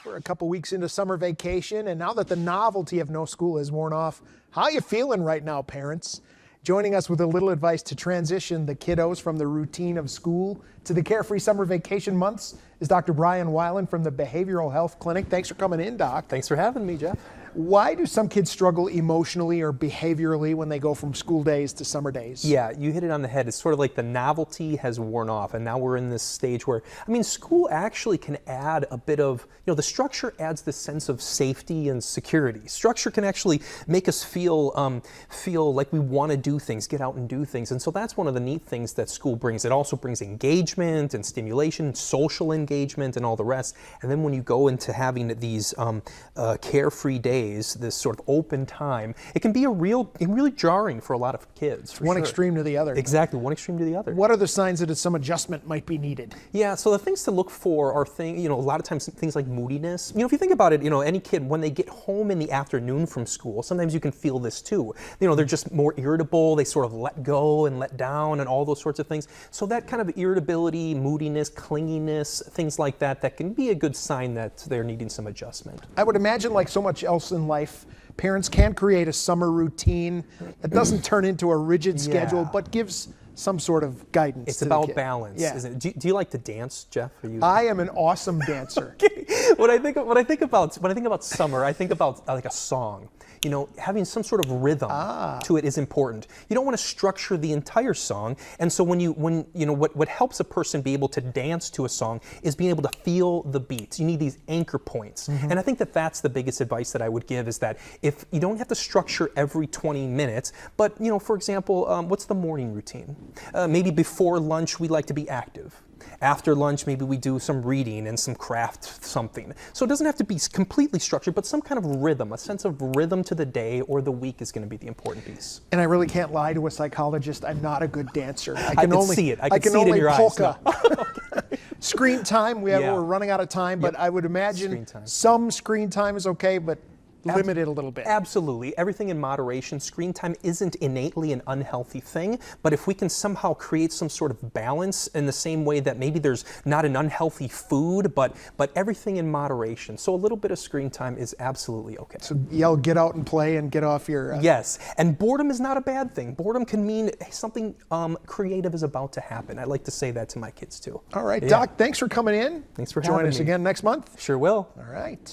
We're a couple weeks into summer vacation, and now that the novelty of no school has worn off, how you feeling right now, parents? Joining us with a little advice to transition the kiddos from the routine of school to the carefree summer vacation months is Dr. Brian Weiland from the Behavioral Health Clinic. Thanks for coming in, Doc. Thanks for having me, Jeff. Why do some kids struggle emotionally or behaviorally when they go from school days to summer days? Yeah, you hit it on the head. It's sort of like the novelty has worn off, and now we're in this stage where, school actually can add a bit of, the structure adds this sense of safety and security. Structure can actually make us feel like we want to do things, get out and do things, and so that's one of the neat things that school brings. It also brings engagement and stimulation, social engagement, and all the rest. And then when you go into having these carefree days, this sort of open time, it can be really jarring for a lot of kids. One extreme to the other. Exactly, one extreme to the other. What are the signs that some adjustment might be needed? Yeah, so the things to look for are a lot of times things like moodiness. If you think about it, any kid, when they get home in the afternoon from school, sometimes you can feel this too. They're just more irritable, they sort of let go and let down and all those sorts of things. So that kind of irritability, moodiness, clinginess, things like that can be a good sign that they're needing some adjustment. I would imagine, like so much else in life, parents can create a summer routine that doesn't turn into a rigid schedule, but gives some sort of guidance. It's to about the kid. balance, Yeah. isn't it? Do you like to dance, Jeff? I am an awesome dancer. Okay. When I think about summer, I think about like a song. Having some sort of rhythm to it is important. You don't want to structure the entire song, and so what helps a person be able to dance to a song is being able to feel the beats. You need these anchor points, and I think that's the biggest advice that I would give is that if you don't have to structure every 20 minutes, but for example, what's the morning routine? Maybe before lunch we like to be active. After lunch, maybe we do some reading and some craft something. So it doesn't have to be completely structured, but some kind of rhythm, a sense of rhythm to the day or the week is going to be the important piece. And I really can't lie to a psychologist. I'm not a good dancer. I can see it. I can see it in your polka. eyes. No. Screen time, we're running out of time, but I would imagine some screen time is okay, but limit it a little bit. Absolutely. Everything in moderation. Screen time isn't innately an unhealthy thing, but if we can somehow create some sort of balance in the same way that maybe there's not an unhealthy food, but everything in moderation. So a little bit of screen time is absolutely okay. So get out and play and get off your... Yes, and boredom is not a bad thing. Boredom can mean something creative is about to happen. I like to say that to my kids too. All right, Doc, thanks for coming in. Thanks for having me. Join us again next month. Sure will. All right.